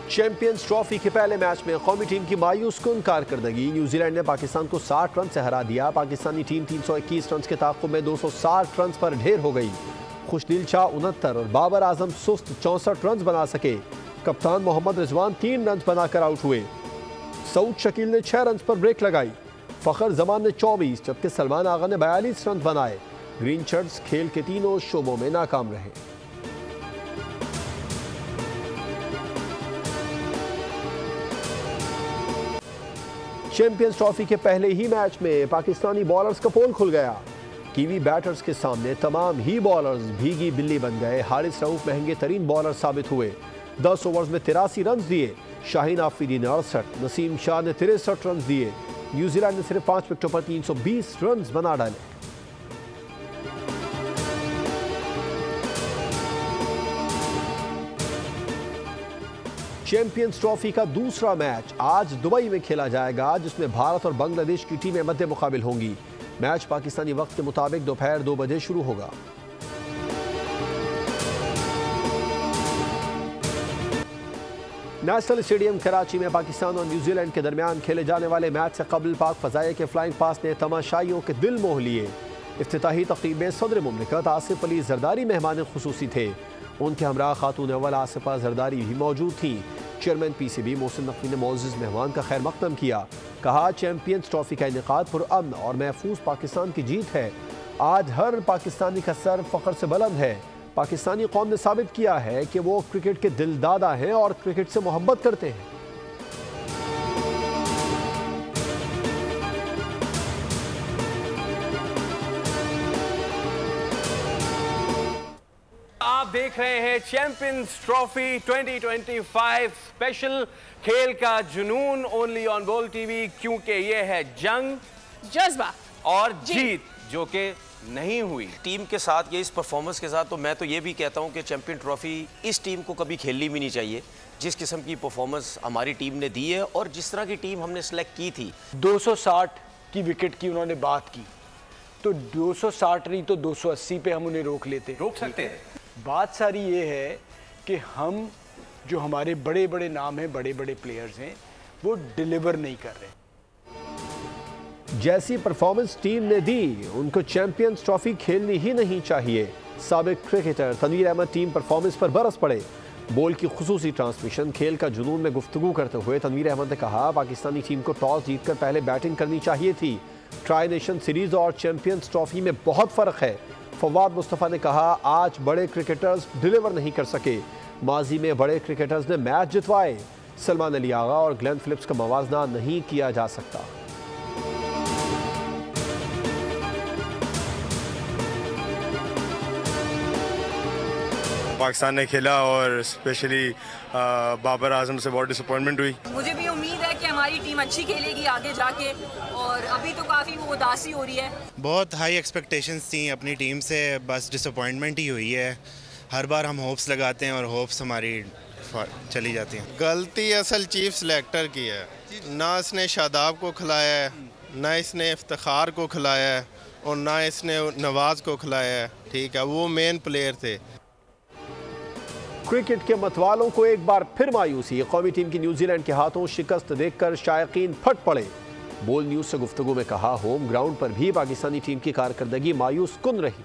Champions trophy के पहले match में कौमी टीम की मायूस कुन कारकर्दगी। न्यूजीलैंड ने पाकिस्तान को 60 रन से हरा दिया। पाकिस्तानी टीम 321 रन के ताक़ुब में 260 रन पर ढेर हो गई। खुशदिल शाह 69 और बाबर आजम सुस्त 64 रन बना सके। कप्तान मोहम्मद रिजवान 3 रन बनाकर आउट हुए। सऊद शकील ने 6 रन पर ब्रेक लगाई। फ़खर जमान ने 24 जबकि सलमान आगा ने 42 रन बनाए। ग्रीन शर्ट्स खेल के तीनों शोबों में नाकाम रहे। चैंपियंस ट्रॉफी के पहले ही मैच में पाकिस्तानी बॉलर्स का पोल खुल गया। कीवी बैटर्स के सामने तमाम ही बॉलर्स भीगी बिल्ली बन गए। हारिस रऊफ महंगे तरीन बॉलर साबित हुए। 10 ओवर्स में 83 रन दिए। शाहीन आफरीदी ने 68, नसीम शाह ने 63 रन दिए। न्यूजीलैंड ने सिर्फ 5 विकेटों पर 320 रन बना डाले। चैंपियंस ट्रॉफी का दूसरा मैच आज दुबई में खेला जाएगा, जिसमें भारत और बांग्लादेश की टीमें मध्य मुकाबिल होंगी। मैच पाकिस्तानी वक्त के मुताबिक दोपहर 2 बजे शुरू होगा। नेशनल स्टेडियम कराची में पाकिस्तान और न्यूजीलैंड के दरमियान खेले जाने वाले मैच से कबल पाक फजाइया के फ्लाइंग पास ने तमाशाइयों के दिल मोह लिए। इफ्तिताही तकरीब में सदर मुमलिकत आसिफ अली जरदारी मेहमान खुसूसी थे। उनके हमरा खातून अव्वल आसिफा जरदारी भी मौजूद थीं। चेयरमैन पीसीबी मोहसिन नकवी ने मोअज़्ज़िज़ मेहमान का खैर मकदम किया। कहा, चैंपियंस ट्रॉफी का इनेकाद पुरअमन और महफूज पाकिस्तान की जीत है। आज हर पाकिस्तानी का सर फ़ख्र से बुलंद है। पाकिस्तानी कौम ने साबित किया है कि वो क्रिकेट के दिलदादा हैं और क्रिकेट से मोहब्बत करते हैं। आप देख रहे हैं चैंपियंस ट्रॉफी 2025 स्पेशल, खेल का जुनून, ओनली ऑन बोल टीवी, क्योंकि ये है जंग, जज्बा और जीत जो कि नहीं हुई। टीम के साथ, ये इस परफॉर्मेंस के साथ, तो मैं तो ये भी कहता हूं कि चैंपियन ट्रॉफी इस टीम को कभी खेलनी भी नहीं चाहिए। जिस किस्म की परफॉर्मेंस हमारी टीम ने दी है और जिस तरह की टीम हमने सेलेक्ट की थी। 260 की विकेट की उन्होंने बात की, तो 260 नहीं तो 280 पे हम उन्हें रोक सकते हैं। बात सारी ये है कि हम जो हमारे बड़े बड़े नाम हैं, बड़े बड़े प्लेयर्स हैं, वो डिलीवर नहीं कर रहे। जैसी परफॉर्मेंस टीम ने दी, उनको चैंपियंस ट्रॉफी खेलनी ही नहीं चाहिए। साबिक cricketer Tanveer Ahmed team performance पर बरस पड़े। बोल की खुसूसी ट्रांसमिशन खेल का जुनून में गुफ्तगू करते हुए तनवीर अहमद ने कहा, पाकिस्तानी टीम को टॉस जीतकर पहले बैटिंग करनी चाहिए थी। ट्राई नेशन सीरीज और चैंपियंस ट्रॉफी में बहुत फ़र्क है। फवाद मुस्तफ़ा ने कहा, आज बड़े क्रिकेटर्स डिलीवर नहीं कर सके। माजी में बड़े क्रिकेटर्स ने मैच जितवाए। सलमान अली आगा और ग्लेन फिलिप्स का मवाजना नहीं किया जा सकता। पाकिस्तान ने खेला और स्पेशली बाबर आजम से बहुत डिसअपॉइंटमेंट हुई। मुझे भी उम्मीद है कि हमारी टीम अच्छी खेलेगी आगे जाके, और अभी तो काफ़ी वो उदासी हो रही है। बहुत हाई एक्सपेक्टेशंस थी अपनी टीम से, बस डिसअपॉइंटमेंट ही हुई है। हर बार हम होप्स लगाते हैं और होप्स हमारी चली जाती हैं। गलती असल चीफ सिलेक्टर की है। ना इसने शादाब को खिलाया है, ना इसने इफ्तिखार को खिलाया है, और ना इसने नवाज को खिलाया है। ठीक है, वो मेन प्लेयर थे। क्रिकेट के मतवालों को एक बार फिर मायूसी। कौमी टीम की न्यूजीलैंड के हाथों शिकस्त देखकर शायकीन फट पड़े। बोल न्यूज से गुफ्तगू में कहा, होम ग्राउंड पर भी पाकिस्तानी टीम की कारकर्दगी मायूस कुन रही।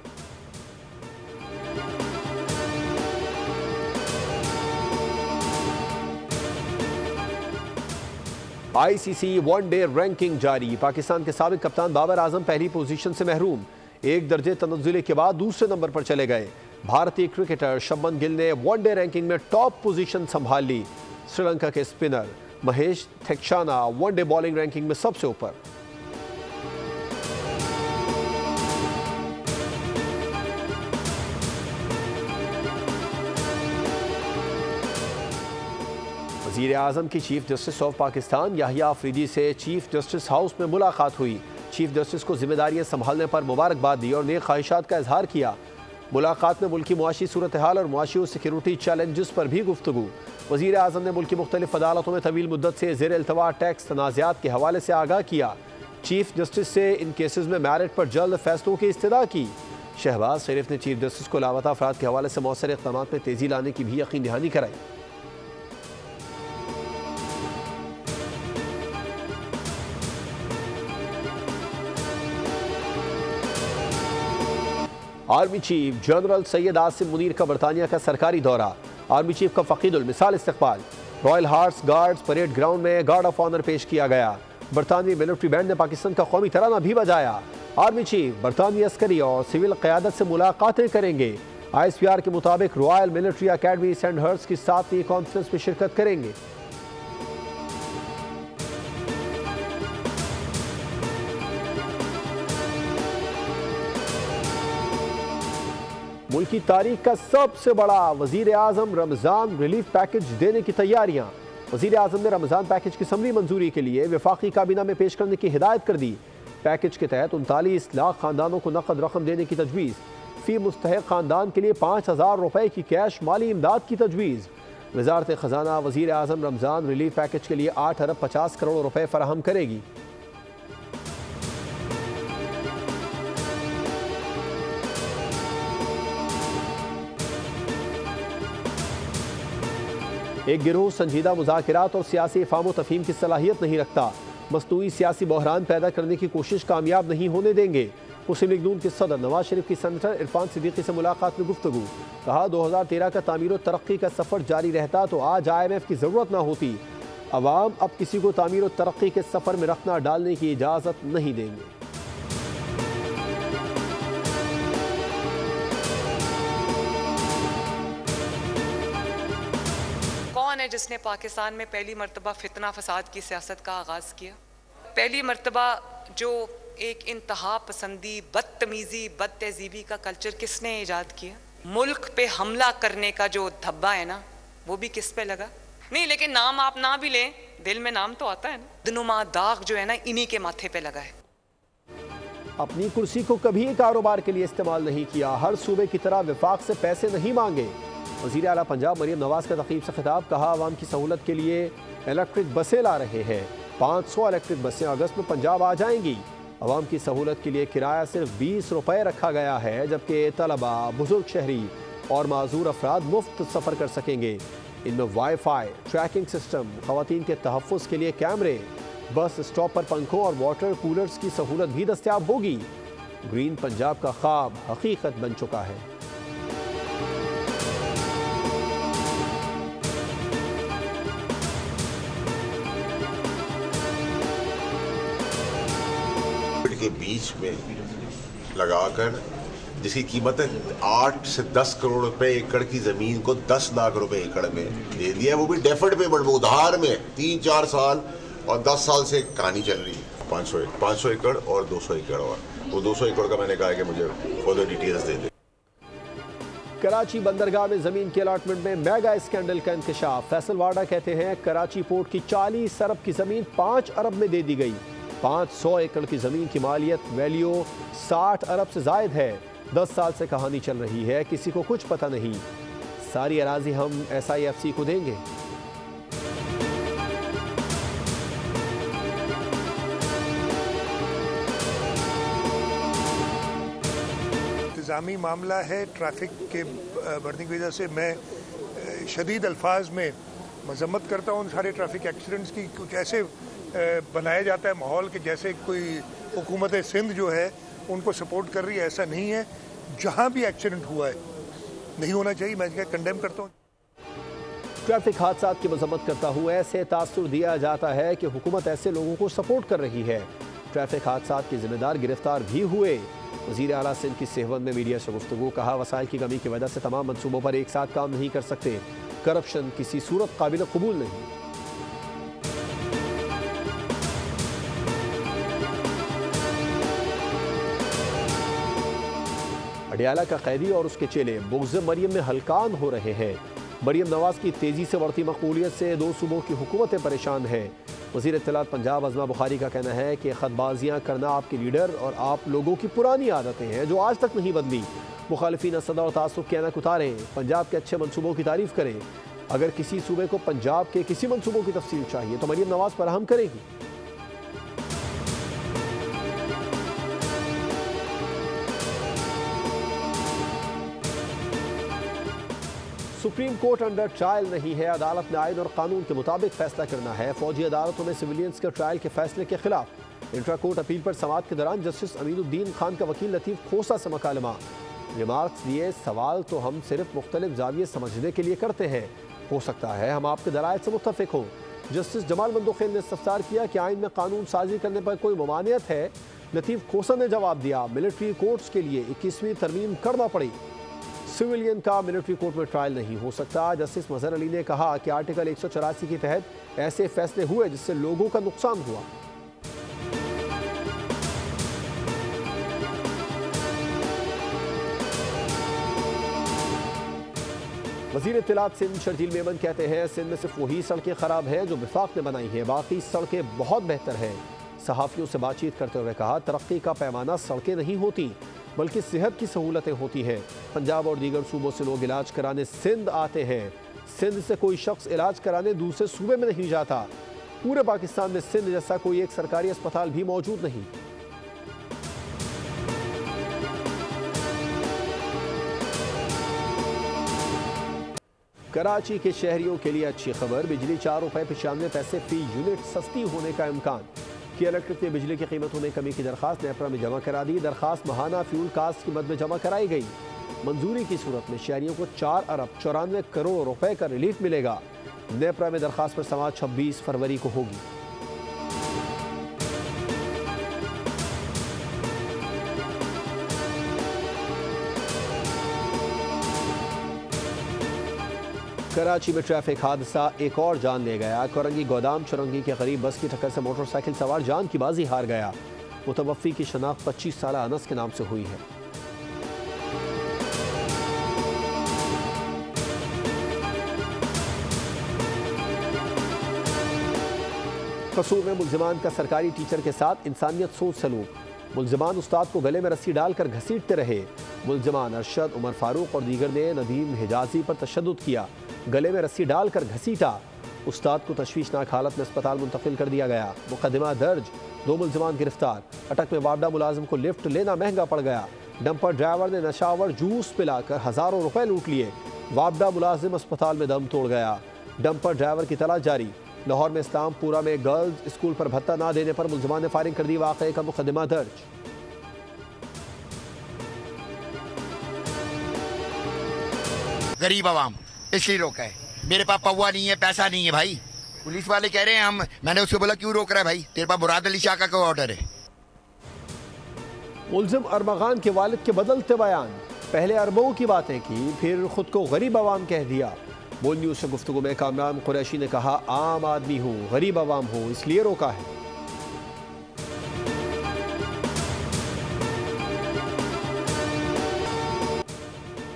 आईसीसी वनडे रैंकिंग जारी। पाकिस्तान के साबिक कप्तान बाबर आजम पहली पोजीशन से महरूम। 1 दर्जे तनज़्ज़ुल के बाद दूसरे नंबर पर चले गए। भारतीय क्रिकेटर शुभमन गिल ने वनडे रैंकिंग में टॉप पोजीशन संभाल ली। श्रीलंका के spinner Maheesh Theekshana one day bowling ranking में सबसे ऊपर। वज़ीर आज़म की chief justice of Pakistan Yahya Afridi से चीफ जस्टिस हाउस में मुलाकात हुई। चीफ जस्टिस को जिम्मेदारियां संभालने पर मुबारकबाद दी और नेक ख्वाहिशात का इजहार किया। मुलाकात में मुल्की मुआशी सूरत हाल और मुआशी और सिक्योरिटी चैलेंजेस पर भी गुफ्तगू। वज़ीर आज़म ने मुल्की मुख्तलिफ अदालतों में तवील मुद्दत से ज़ेर इल्तवा टैक्स तनाज़ात के हवाले से आगाह किया। चीफ जस्टिस से इन केसेस में मैरिट पर जल्द फैसलों की इस्तदा की। शहबाज शरीफ ने चीफ जस्टिस को लापता अफराद के हवाले से मौसर इक़दामात में तेज़ी लाने की भी यकीन दहानी कराई। Army chief general Syed Asim Munir का बरतानिया का सरकारी दौरा। आर्मी चीफ का फ़कीदुल मिसाल इस्तकबाल। Royal Horse Guards Parade ground में गार्ड ऑफ ऑनर पेश किया गया। बरतानवी मिलिट्री बैंड ने पाकिस्तान का कौमी तराना भी बजाया। आर्मी चीफ बरतानवी अस्करी और सिविल क़यादत से मुलाकातें करेंगे। ISPR के मुताबिक रॉयल मिलिट्री अकेडमी सेंडहर्स्ट की 7वीं कॉन्फ्रेंस में शिरकत करेंगे। मुल्क की तारीख का सबसे बड़ा वजीर आजम रमजान रिलीफ पैकेज देने की तैयारियां। वजीर आजम ने रमजान पैकेज की समरी मंजूरी के लिए वफाकी काबीना में पेश करने की हिदायत कर दी। पैकेज के तहत 39 लाख खानदानों को नकद रकम देने की तजवीज़। फी मुस्तहिक खानदान के लिए 5,000 रुपए की कैश माली इमदाद की तजवीज़। वजारत खजाना वजीर आजम रमजान रिलीफ पैकेज के लिए 8 अरब 50 करोड़ रुपए फराहम करेगी। एक गिरोह संजीदा मुज़ाकरात और सियासी फ़ाहम तफ़हीम की सलाहियत नहीं रखता। मसनूई सियासी बहरान पैदा करने की कोशिश कामयाब नहीं होने देंगे। मुस्लिम लीग नून के सदर नवाज शरीफ की सेनेटर इरफान सिद्दीकी से मुलाकात में गुफ्तगू। कहा 2013 का तामीर और तरक्की का सफ़र जारी रहता तो आज IMF की ज़रूरत ना होती। अवाम अब किसी को तामीर और तरक्की के सफ़र में रखना डालने की इजाज़त नहीं देंगे। कौन है जिसने पाकिस्तान में पहली मर्तबा फितना फसाद की सियासत का आगाज़ किया? पहली मर्तबा जो एक इंतहा पसंदी, बदतमीज़ी, बद तहजीबी का कल्चर किसने ईजाद किया? मुल्क पे हमला करने का जो धब्बा है ना, वो भी किस पे लगा? नहीं, लेकिन नाम आप ना भी लें, दिल में नाम तो आता है ना। दिनुमा दाग जो है ना, इन्हीं के माथे पे लगा है। अपनी कुर्सी को कभी कारोबार के लिए इस्तेमाल नहीं किया। हर सूबे की तरह विफाक से पैसे नहीं मांगे। वज़ीर आला पंजाब मरियम नवाज का तक़रीब से खिताब। कहा आवाम की सहूलत के लिए इलेक्ट्रिक बसें ला रहे हैं। 500 इलेक्ट्रिक बसें अगस्त में पंजाब आ जाएंगी। आवाम की सहूलत के लिए किराया सिर्फ 20 रुपये रखा गया है, जबकि तलबा, बुजुर्ग शहरी और माजूर अफराद मुफ्त सफ़र कर सकेंगे। इनमें वाईफाई, ट्रैकिंग सिस्टम, ख़वातीन के तहफ़्फ़ुज़ के लिए कैमरे, बस स्टॉप पर पंखों और वाटर कूलर्स की सहूलत भी दस्तयाब होगी। ग्रीन पंजाब का ख्वाब हकीकत बन चुका है। के बीच में लगाकर जिसकी कीमत है 8 से 10 करोड़ रुपए एकड़ की जमीन को 10 लाख रुपए एकड़ में दे दिया, वो भी डेफर्ड पेमेंट में, उधार में। 3-4 साल और 10 साल से कहानी चल रही है। 500 एकड़ और 200 एकड़, और वो 200 एकड़ का मैंने कहा कि मुझे फर्दर डिटेल्स दे दे। कराची बंदरगाह में जमीन के अलॉटमेंट में मेगा स्कैंडल का इंकशाफ। फैसल वाडा कहते हैं कराची पोर्ट की 40 अरब की जमीन 5 अरब में दे दी गई। 500 एकड़ की जमीन की मालियत वैल्यू 60 अरब से जायद है। 10 साल से कहानी चल रही है, किसी को कुछ पता नहीं। सारी अराजी हम SIFC को देंगे। इंतज़ामी मामला है। ट्रैफिक के बढ़ने की वजह से मैं शदीद अल्फाज में मजम्मत करता हूँ सारे ट्रैफिक एक्सीडेंट्स की। कुछ ऐसे बनाया जाता है माहौल के जैसे कोई हुकूमत सिंध जो है उनको सपोर्ट कर रही है। ऐसा नहीं है। जहाँ भी एक्सीडेंट हुआ है नहीं होना चाहिए, मैं इसका कंडेम करता हूँ। ट्रैफिक हादसा की मजम्मत करता हुआ ऐसे तासुर दिया जाता है कि हुकूमत ऐसे लोगों को सपोर्ट कर रही है। ट्रैफिक हादसा के जिम्मेदार गिरफ्तार भी हुए। वज़ीर आला सिंध की सेहवन में मीडिया से गुफ्तगू। कहा वसाइल की कमी की वजह से तमाम मनसूबों पर एक साथ काम नहीं कर सकते। करप्शन किसी सूरत काबिल कबूल नहीं। अडियाला का कैदी और उसके चेले बुग़्ज़ मरियम में हलकान हो रहे हैं। मरियम नवाज की तेजी से बढ़ती मकबूलियत से 2 सूबों की हुकूमतें परेशान हैं। वज़ीर इत्तलात पंजाब अज़मा बुखारी का कहना है कि खतबाजियाँ करना आपके लीडर और आप लोगों की पुरानी आदतें हैं जो आज तक नहीं बदली। मुखालिफिन सदा और तासुब के अनक उतारें, पंजाब के अच्छे मनसूबों की तारीफ करें। अगर किसी सूबे को पंजाब के किसी मनसूबों की तफसील चाहिए तो मरियम नवाज फराहम करेगी। सुप्रीम कोर्ट अंडर ट्रायल नहीं है। अदालत ने आइन और कानून के मुताबिक फैसला करना है। फौजी अदालतों में सिविलियंस के ट्रायल के फैसले के खिलाफ इंट्रा कोर्ट अपील पर समाअत के दौरान जस्टिस अमीनुद्दीन खान का वकील लतीफ़ खोसा से मकालमा। रिमार्क्स दिए, सवाल तो हम सिर्फ मुख्तलिफ जाविये समझने के लिए करते हैं, हो सकता है हम आपके दलाइल से मुत्तफिक हों। जस्टिस जमाल मंदोखेल ने इस्तफसार किया कि आइन में कानून साजी करने पर कोई ममानियत है। लतीफ़ खोसर ने जवाब दिया, मिलिट्री कोर्ट्स के लिए 21वीं तरमीम करना पड़ी, सिविलियन का मिलिट्री कोर्ट में ट्रायल नहीं हो सकता। जस्टिस मजहर अली ने कहा कि आर्टिकल 184 के तहत ऐसे फैसले हुए जिससे लोगों का नुकसान हुआ। वज़ीर इत्तलात सिंध शर्जील मेमन कहते हैं, सिंध में सिर्फ वही सड़कें खराब हैं जो विफाक ने बनाई हैं, बाकी सड़कें बहुत बेहतर हैं। सहाफ़ियों से बातचीत करते हुए कहा, तरक्की का पैमाना सड़कें नहीं होती बल्कि सेहत की सहूलतें होती हैं। पंजाब और दीगर सूबों से लोग इलाज कराने सिंध आते हैं, सिंध से कोई शख्स इलाज कराने दूसरे सूबे में नहीं जाता। पूरे पाकिस्तान में सिंध जैसा कोई एक सरकारी अस्पताल भी मौजूद नहीं। कराची के शहरियों के लिए अच्छी खबर, बिजली 4 रुपये 95 पैसे फी यूनिट सस्ती होने का इम्कान। कि इलेक्ट्रिक ने बिजली की कीमतों में कमी की दरखास्त नेपरा में जमा करा दी। दरखास्त माहाना फ्यूल कास्ट की मद में जमा कराई गई। मंजूरी की सूरत में शहरियों को 4 अरब 94 करोड़ रुपए का रिलीफ मिलेगा। नेपरा में दरखास्त पर समाअत 26 फरवरी को होगी। कराची में ट्रैफिक हादसा एक और जान ले गया। कोरंगी गोदाम चुरंगी के करीब बस की टक्कर से मोटरसाइकिल सवार जान की बाजी हार गया। मुतवफ़्फ़ी की शनाख्त 25 साला अनस के नाम से हुई है। कसूर में मुल्जिमान का सरकारी टीचर के साथ इंसानियत सोच सलूक। मुल्जिमान उस्ताद को गले में रस्सी डालकर घसीटते रहे। मुल्जिमान अरशद, उमर फारूक और दीगर ने नदीम हिजाजी पर तशद्दुद किया, गले में रस्सी डालकर घसीटा। उस्ताद को तशवीशनाक हालत में अस्पताल मुंतकिल कर दिया गया। मुकदमा दर्ज, 2 मुल्जिमान गिरफ्तार। अटक में वापडा मुलाजिम को लिफ्ट लेना महंगा पड़ गया। डंपर ड्राइवर ने नशावर जूस पिलाकर हज़ारों रुपए लूट लिए। वापडा मुलाजिम अस्पताल में दम तोड़ गया। डंपर ड्राइवर की तलाश जारी। लाहौर में इस्लामपुरा में गर्ल्स स्कूल पर भत्ता ना देने पर मुल्जिमान ने फायरिंग कर दी। वाक़े का मुकदमा दर्ज। गरीब आवाम इसलिए रोका है, मेरे पास पौवा नहीं है, पैसा नहीं है भाई। पुलिस वाले कह रहे हैं हम, मैंने उसको बोला क्यों रोक रहा है भाई, तेरे पास मुराद अली शाह का ऑर्डर है। मुल्जिम अरमगान के वालिद के बदलते बयान, पहले अरबों की बातें की, फिर खुद को गरीब आवाम कह दिया। बोल न्यूज से गुफ्तगू में कामरान कुरैशी ने कहा, आम आदमी हूँ, गरीब आवाम हूँ, इसलिए रोका है।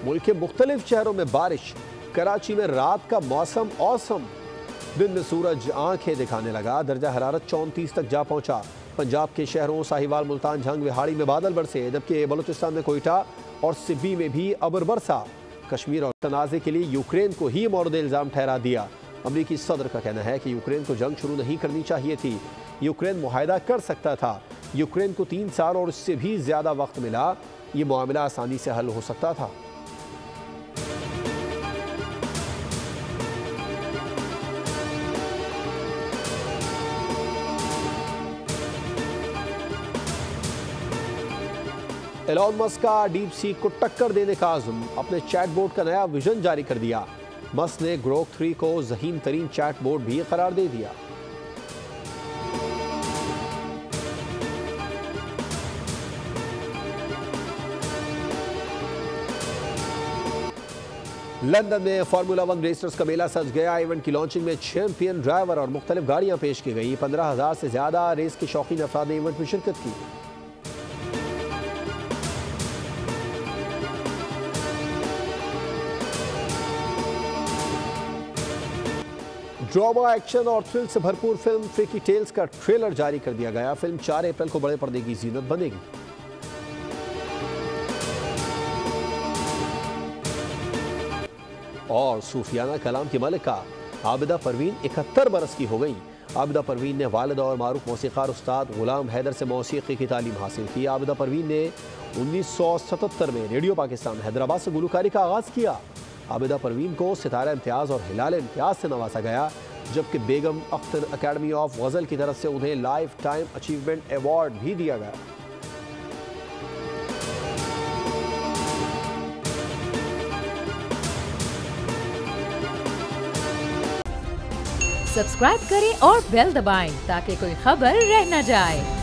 मुल्क के मुख्तलिफ शहरों में बारिश। कराची में रात का मौसम औसम, दिन में सूरज आंखें दिखाने लगा। दर्जा हरारत 34 तक जा पहुंचा। पंजाब के शहरों साहिवाल, मुल्तान, झंग, विहाड़ी में बादल बरसे, जबकि बलूचिस्तान में कोयटा और सिब्बी में भी अबर बरसा। कश्मीर और तनाज़े के लिए यूक्रेन को ही मौरद इल्ज़ाम ठहरा दिया। अमरीकी सदर का कहना है कि यूक्रेन को जंग शुरू नहीं करनी चाहिए थी, यूक्रेन मुआहदा कर सकता था। यूक्रेन को 3 साल और उससे भी ज़्यादा वक्त मिला, ये मामला आसानी से हल हो सकता था। एलॉन मस्क का डीप सीक को टक्कर देने का आज़म, अपने चैटबोट का नया विजन जारी कर दिया। मस्क ने ग्रोक 3 को ज़हीन तरीन चैटबोट भी करार दे दिया। लंदन में फार्मूला 1 रेसर्स का मेला सज गया। इवेंट की लॉन्चिंग में चैंपियन ड्राइवर और मुख्तलिफ गाड़ियां पेश की गई। 15,000 से ज्यादा रेस के शौकीन अफराद ने इवेंट में शिरकत की। ड्रामा, एक्शन और थ्रिल से भरपूर फिल्म फ्रीकी टेल्स का ट्रेलर जारी कर दिया गया। फिल्म 4 अप्रैल को बड़े पर्दे की जीनत बनेगी। और सूफियाना कलाम की मलिका आबिदा परवीन 71 बरस की हो गई। आबिदा परवीन ने वालिदा और मारूफ मौसीकार उस्ताद गुलाम हैदर से मौसीकी की तालीम हासिल की। आबिदा परवीन ने 1977 में रेडियो पाकिस्तान हैदराबाद से गुलकारी का आगाज़ किया। आबिदा परवीन को सितारा इम्तियाज़ और हिलाल इम्तियाज़ से नवाजा गया, जबकि बेगम अख्तर अकेडमी ऑफ गज़ल की तरफ से उन्हें लाइफ टाइम अचीवमेंट अवार्ड भी दिया गया। सब्सक्राइब करें और बेल दबाएं ताकि कोई खबर रह न जाए।